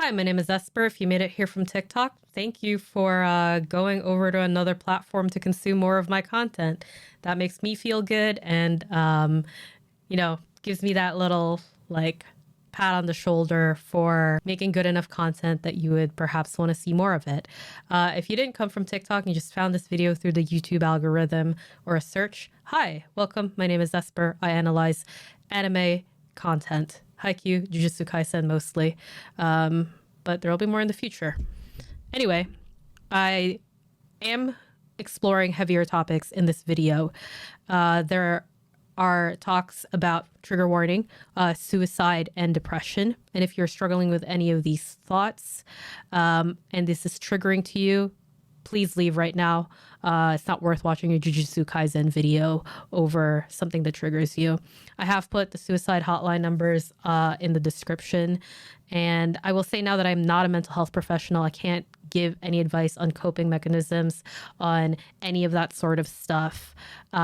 Hi, my name is Esper. If you made it here from TikTok, thank you for going over to another platform to consume more of my content. That makes me feel good and, gives me that little, pat on the shoulder for making good enough content that you would perhaps want to see more of it. If you didn't come from TikTok and you just found this video through the YouTube algorithm or a search, hi, welcome. My name is Esper. I analyze anime content. Haikyuu, Jujutsu Kaisen mostly, but there will be more in the future. Anyway, I am exploring heavier topics in this video. There are talks about, trigger warning, suicide and depression. And if you're struggling with any of these thoughts and this is triggering to you, please leave right now. It's not worth watching a Jujutsu Kaisen video over something that triggers you. I have put the suicide hotline numbers in the description. And I will say now that I'm not a mental health professional, I can't give any advice on coping mechanisms, on any of that sort of stuff.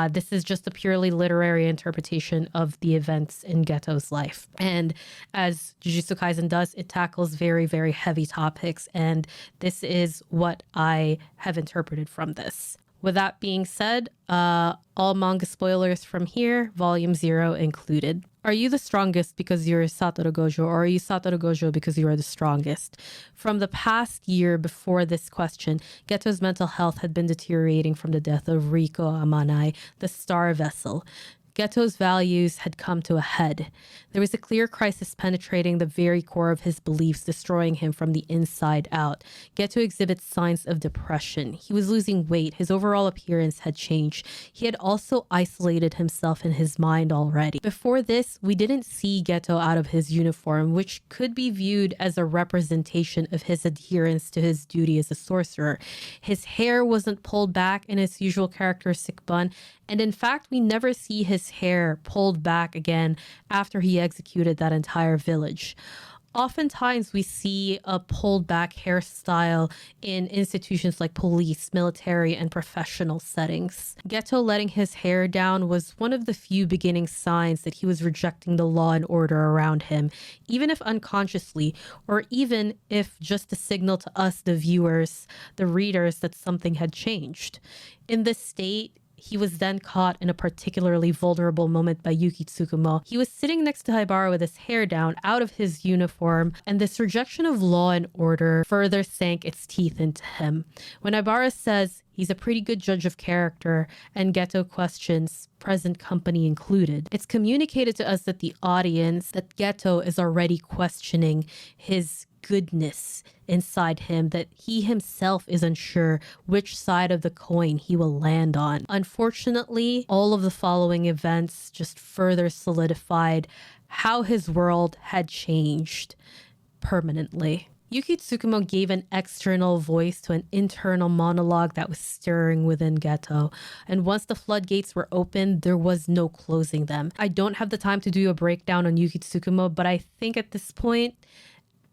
This is just a purely literary interpretation of the events in Geto's life. And as Jujutsu Kaisen does, it tackles very, very heavy topics. And this is what I have interpreted from this. With that being said, all manga spoilers from here, volume 0 included. Are you the strongest because you're Satoru Gojo, or are you Satoru Gojo because you are the strongest? From the past year before this question, Geto's mental health had been deteriorating from the death of Riko Amanai, the star vessel. Geto's values had come to a head. There was a clear crisis penetrating the very core of his beliefs, destroying him from the inside out. Geto exhibits signs of depression. He was losing weight. His overall appearance had changed. He had also isolated himself in his mind already. Before this, we didn't see Geto out of his uniform, which could be viewed as a representation of his adherence to his duty as a sorcerer. His hair wasn't pulled back in its usual characteristic bun, and in fact, we never see his hair pulled back again after he executed that entire village. Oftentimes, we see a pulled back hairstyle in institutions like police, military, and professional settings. Geto letting his hair down was one of the few beginning signs that he was rejecting the law and order around him, even if unconsciously, or even if just a signal to us, the viewers, the readers, that something had changed. In this state, he was then caught in a particularly vulnerable moment by Yuki Tsukumo. He was sitting next to Haibara with his hair down, out of his uniform, and this rejection of law and order further sank its teeth into him. When Haibara says he's a pretty good judge of character, and Geto questions, present company included, it's communicated to us that the audience, that Geto is already questioning his goodness inside him, that he himself is unsure which side of the coin he will land on. Unfortunately, all of the following events just further solidified how his world had changed permanently. Yuki Tsukumo gave an external voice to an internal monologue that was stirring within Geto. And once the floodgates were opened, there was no closing them. I don't have the time to do a breakdown on Yuki Tsukumo, but I think at this point,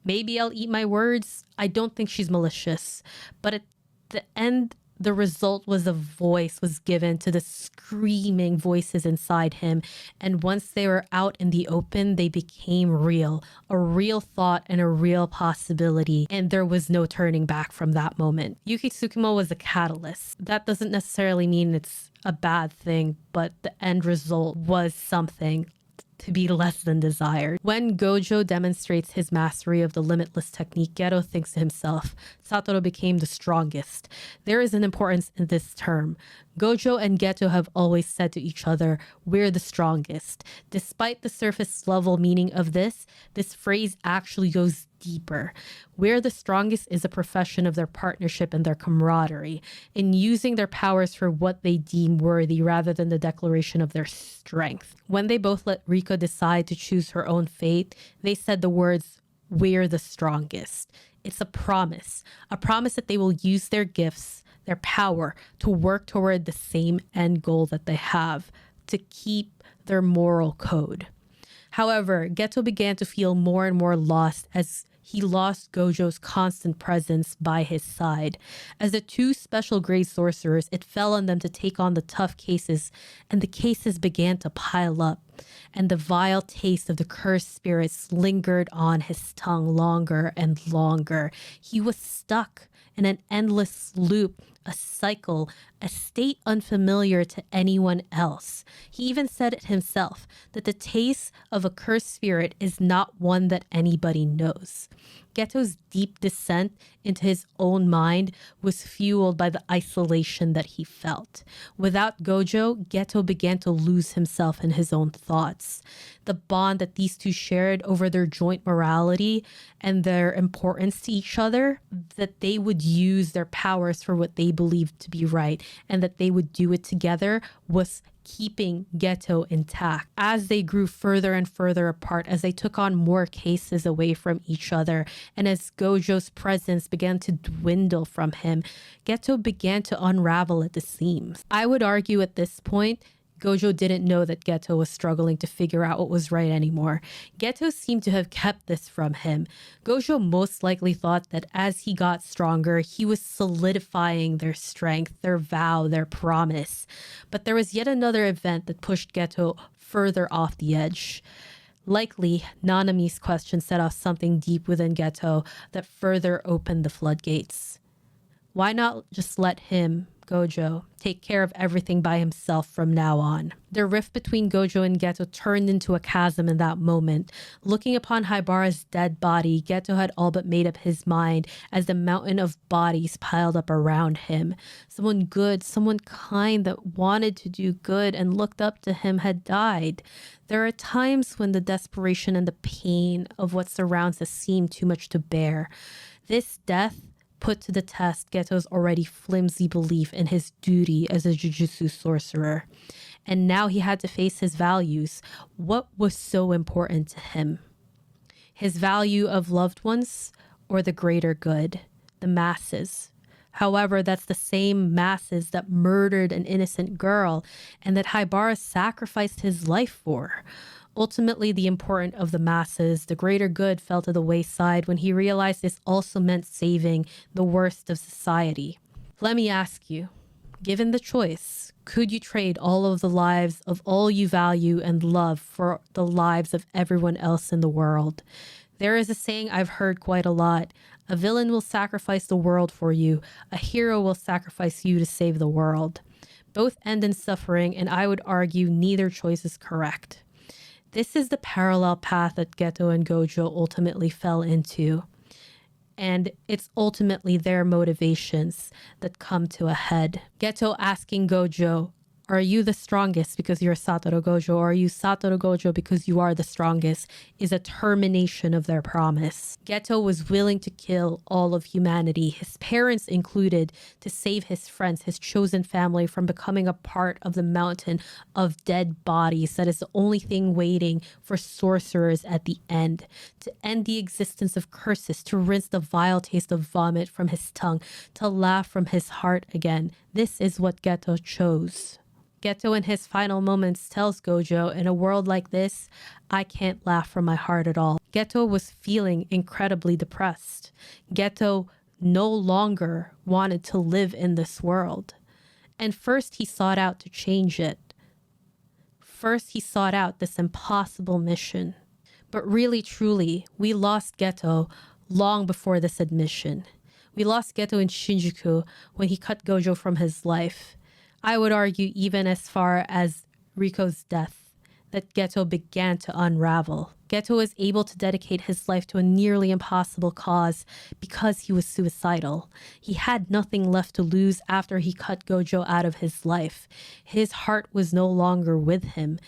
maybe I'll eat my words. I don't think she's malicious. But at the end, the result was a voice was given to the screaming voices inside him. And once they were out in the open, they became real. A real thought and a real possibility. And there was no turning back from that moment. Yuki Tsukumo was a catalyst. That doesn't necessarily mean it's a bad thing, but the end result was something to be less than desired. When Gojo demonstrates his mastery of the limitless technique, Geto thinks to himself, Satoru became the strongest. There is an importance in this term. Gojo and Geto have always said to each other, we're the strongest. Despite the surface level meaning of this phrase actually goes deeper. We're the strongest is a profession of their partnership and their camaraderie, in using their powers for what they deem worthy rather than the declaration of their strength. When they both let Riko decide to choose her own fate, they said the words, we're the strongest. It's a promise that they will use their gifts, their power, to work toward the same end goal that they have, to keep their moral code. However, Geto began to feel more and more lost as he lost Gojo's constant presence by his side. As the two special grade sorcerers, it fell on them to take on the tough cases, and the cases began to pile up. and the vile taste of the cursed spirits lingered on his tongue longer and longer. He was stuck in an endless loop, a cycle, a state unfamiliar to anyone else. He even said it himself, that the taste of a cursed spirit is not one that anybody knows. Geto's deep descent into his own mind was fueled by the isolation that he felt. Without Gojo, Geto began to lose himself in his own thoughts. The bond that these two shared over their joint morality and their importance to each other, that they would use their powers for what they believed to be right, and that they would do it together, was keeping Geto intact. As they grew further and further apart, as they took on more cases away from each other, and as Gojo's presence began to dwindle from him, Geto began to unravel at the seams. I would argue at this point, Gojo didn't know that Geto was struggling to figure out what was right anymore. Geto seemed to have kept this from him. Gojo most likely thought that as he got stronger, he was solidifying their strength, their vow, their promise. But there was yet another event that pushed Geto further off the edge. Likely, Nanami's question set off something deep within Geto that further opened the floodgates. Why not just let him, Gojo, take care of everything by himself from now on? The rift between Gojo and Geto turned into a chasm in that moment. Looking upon Haibara's dead body, Geto had all but made up his mind as the mountain of bodies piled up around him. Someone good, someone kind that wanted to do good and looked up to him had died. There are times when the desperation and the pain of what surrounds us seem too much to bear. This death put to the test Geto's already flimsy belief in his duty as a jujutsu sorcerer. And now he had to face his values. What was so important to him? His value of loved ones or the greater good, the masses? However, that's the same masses that murdered an innocent girl and that Haibara sacrificed his life for. Ultimately, the importance of the masses, the greater good, fell to the wayside when he realized this also meant saving the worst of society. Let me ask you, given the choice, could you trade all of the lives of all you value and love for the lives of everyone else in the world? There is a saying I've heard quite a lot. A villain will sacrifice the world for you. A hero will sacrifice you to save the world. Both end in suffering, and I would argue neither choice is correct. This is the parallel path that Geto and Gojo ultimately fell into. And it's ultimately their motivations that come to a head. Geto asking Gojo, are you the strongest because you're Satoru Gojo, or are you Satoru Gojo because you are the strongest, is a termination of their promise. Geto was willing to kill all of humanity, his parents included, to save his friends, his chosen family, from becoming a part of the mountain of dead bodies that is the only thing waiting for sorcerers at the end. To end the existence of curses, to rinse the vile taste of vomit from his tongue, to laugh from his heart again. This is what Geto chose. Geto in his final moments tells Gojo, in a world like this, I can't laugh from my heart at all. Geto was feeling incredibly depressed. Geto no longer wanted to live in this world. And first he sought out to change it. First he sought out this impossible mission. But really, truly, we lost Geto long before this admission. We lost Geto in Shinjuku when he cut Gojo from his life. I would argue even as far as Riko's death, that Geto began to unravel. Geto was able to dedicate his life to a nearly impossible cause because he was suicidal. He had nothing left to lose after he cut Gojo out of his life. His heart was no longer with him.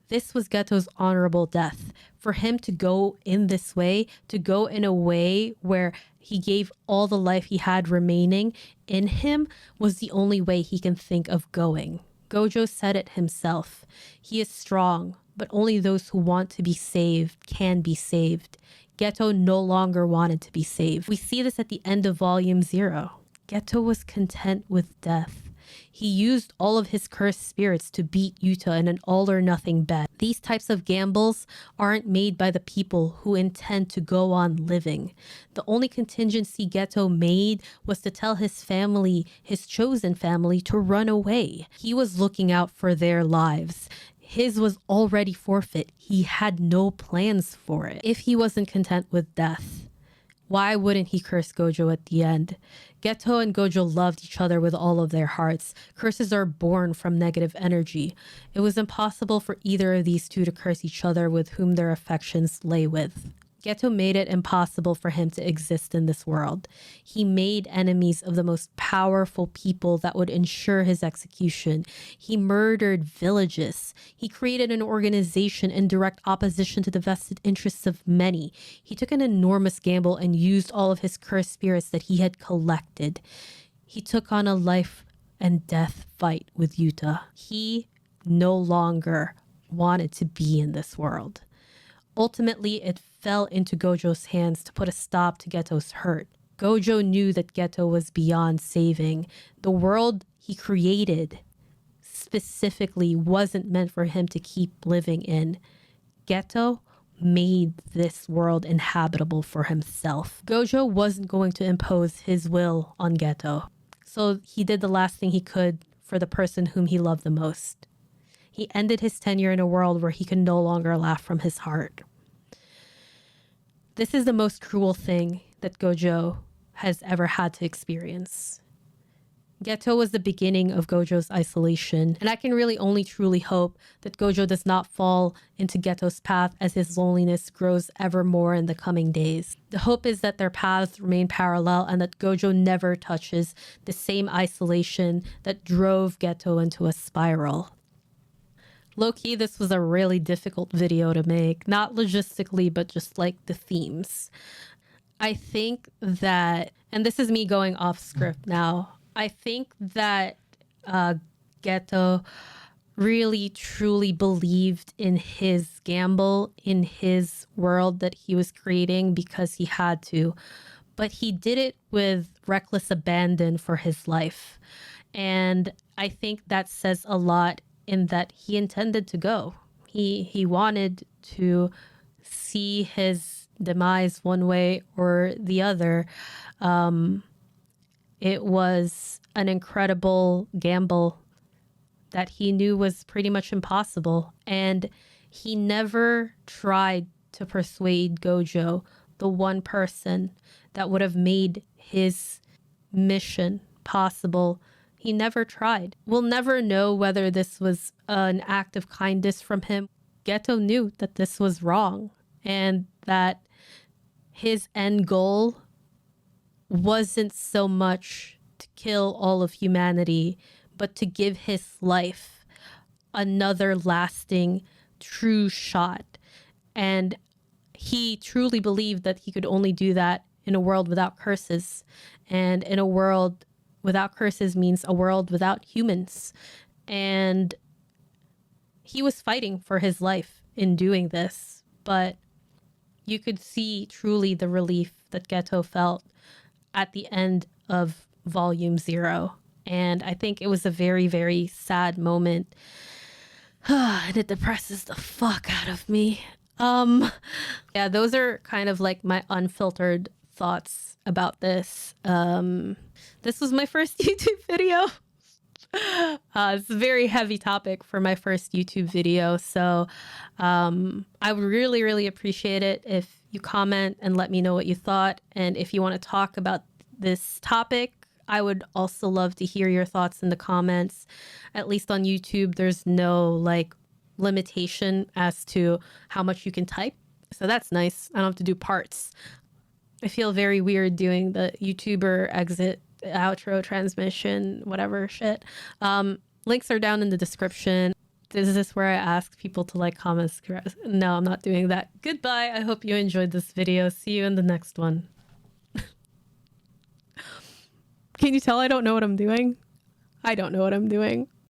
This was Geto's honorable death. For him to go in this way, to go in a way where he gave all the life he had remaining in him, was the only way he can think of going. Gojo said it himself. He is strong, but only those who want to be saved can be saved. Geto no longer wanted to be saved. We see this at the end of Volume 0. Geto was content with death. He used all of his cursed spirits to beat Yuta in an all-or-nothing bet. These types of gambles aren't made by the people who intend to go on living. The only contingency Geto made was to tell his family, his chosen family, to run away. He was looking out for their lives. his was already forfeit. He had no plans for it. If he wasn't content with death, why wouldn't he curse Gojo at the end? Geto and Gojo loved each other with all of their hearts. Curses are born from negative energy. It was impossible for either of these two to curse each other with whom their affections lay with. Geto made it impossible for him to exist in this world. He made enemies of the most powerful people that would ensure his execution. He murdered villages. He created an organization in direct opposition to the vested interests of many. He took an enormous gamble and used all of his cursed spirits that he had collected. He took on a life and death fight with Yuta. He no longer wanted to be in this world. Ultimately, it fell into Gojo's hands to put a stop to Geto's hurt. Gojo knew that Geto was beyond saving. The world he created specifically wasn't meant for him to keep living in. Geto made this world inhabitable for himself. Gojo wasn't going to impose his will on Geto. So he did the last thing he could for the person whom he loved the most. He ended his tenure in a world where he could no longer laugh from his heart. This is the most cruel thing that Gojo has ever had to experience. Geto was the beginning of Gojo's isolation, and I can really only truly hope that Gojo does not fall into Geto's path as his loneliness grows ever more in the coming days. The hope is that their paths remain parallel and that Gojo never touches the same isolation that drove Geto into a spiral. Low-key, this was a really difficult video to make, not logistically, but just like the themes. I think that, and this is me going off script now, I think that Geto really truly believed in his gamble, in his world that he was creating because he had to. But he did it with reckless abandon for his life. And I think that says a lot in that he intended to go. He wanted to see his demise one way or the other. It was an incredible gamble that he knew was pretty much impossible. And he never tried to persuade Gojo, the one person that would have made his mission possible. He never tried. We'll never know whether this was an act of kindness from him. Geto knew that this was wrong and that his end goal wasn't so much to kill all of humanity, but to give his life another lasting, true shot. And he truly believed that he could only do that in a world without curses. And in a world without curses means a world without humans. And he was fighting for his life in doing this. But you could see truly the relief that Geto felt at the end of Volume 0. And I think it was a very, very sad moment. And it depresses the fuck out of me. Yeah, those are kind of like my unfiltered thoughts about this. This was my first YouTube video. It's a very heavy topic for my first YouTube video. So I would really, really appreciate it if you comment and let me know what you thought. And if you want to talk about this topic, I would also love to hear your thoughts in the comments. At least on YouTube, there's no like limitation as to how much you can type. So that's nice. I don't have to do parts. I feel very weird doing the YouTuber exit, outro, transmission, whatever shit. Links are down in the description. Is this where I ask people to like, comment? No, I'm not doing that. Goodbye. I hope you enjoyed this video. See you in the next one. Can you tell I don't know what I'm doing? I don't know what I'm doing.